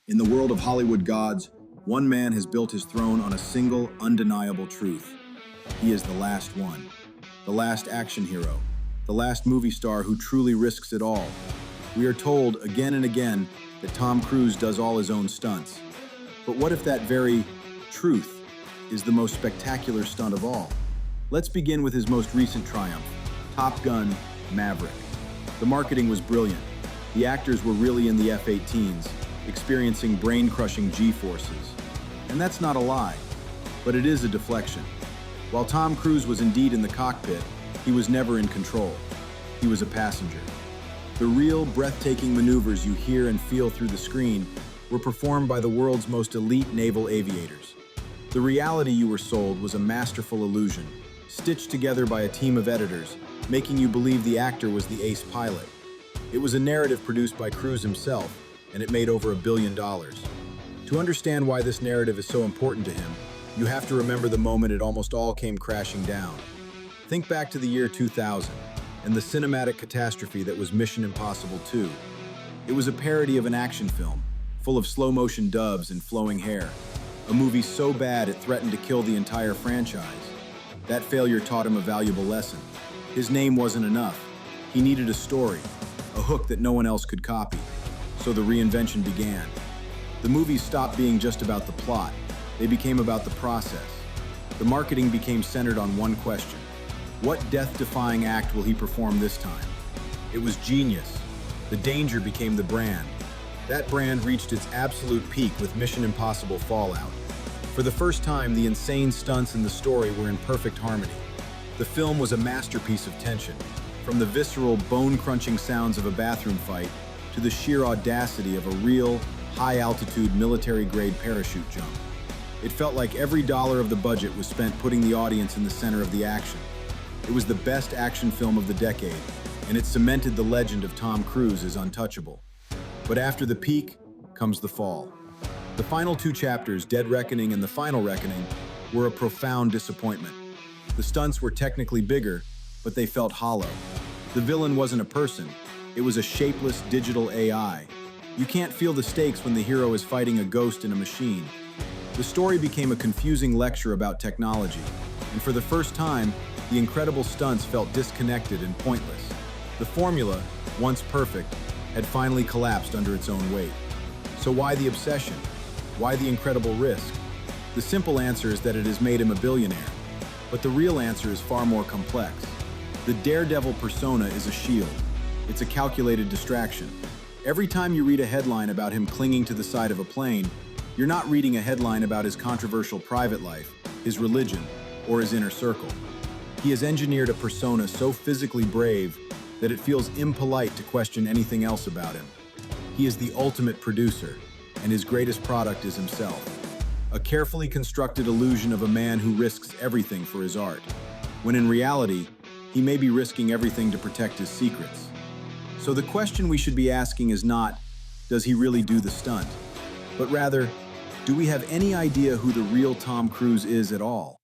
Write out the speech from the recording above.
In the world of Hollywood gods, one man has built his throne on a single, undeniable truth. He is the last one. The last action hero. The last movie star who truly risks it all. We are told again and again that Tom Cruise does all his own stunts. But what if that very truth is the most spectacular stunt of all? Let's begin with his most recent triumph, Top Gun: Maverick. The marketing was brilliant. The actors were really in the F-18s, experiencing brain-crushing G-forces. And that's not a lie, but it is a deflection. While Tom Cruise was indeed in the cockpit, he was never in control. He was a passenger. The real, breathtaking maneuvers you hear and feel through the screen were performed by the world's most elite naval aviators. The reality you were sold was a masterful illusion, stitched together by a team of editors, making you believe the actor was the ace pilot. It was a narrative produced by Cruise himself, and it made over $1 billion. To understand why this narrative is so important to him, you have to remember the moment it almost all came crashing down. Think back to the year 2000 and the cinematic catastrophe that was Mission Impossible 2. It was a parody of an action film, full of slow-motion doves and flowing hair. A movie so bad it threatened to kill the entire franchise. That failure taught him a valuable lesson. His name wasn't enough. He needed a story, a hook that no one else could copy. So the reinvention began. The movies stopped being just about the plot. They became about the process. The marketing became centered on one question. What death-defying act will he perform this time? It was genius. The danger became the brand. That brand reached its absolute peak with Mission Impossible Fallout. For the first time, the insane stunts and the story were in perfect harmony. The film was a masterpiece of tension, from the visceral, bone-crunching sounds of a bathroom fight to the sheer audacity of a real, high-altitude, military-grade parachute jump. It felt like every dollar of the budget was spent putting the audience in the center of the action. It was the best action film of the decade, and it cemented the legend of Tom Cruise as untouchable. But after the peak comes the fall. The final two chapters, Dead Reckoning and The Final Reckoning, were a profound disappointment. The stunts were technically bigger, but they felt hollow. The villain wasn't a person. It was a shapeless digital AI. You can't feel the stakes when the hero is fighting a ghost in a machine. The story became a confusing lecture about technology, and for the first time, the incredible stunts felt disconnected and pointless. The formula, once perfect, had finally collapsed under its own weight. So why the obsession? Why the incredible risk? The simple answer is that it has made him a billionaire. But the real answer is far more complex. The daredevil persona is a shield. It's a calculated distraction. Every time you read a headline about him clinging to the side of a plane, you're not reading a headline about his controversial private life, his religion, or his inner circle. He has engineered a persona so physically brave that it feels impolite to question anything else about him. He is the ultimate producer, and his greatest product is himself. A carefully constructed illusion of a man who risks everything for his art, when in reality, he may be risking everything to protect his secrets. So the question we should be asking is not, does he really do the stunt? But rather, do we have any idea who the real Tom Cruise is at all?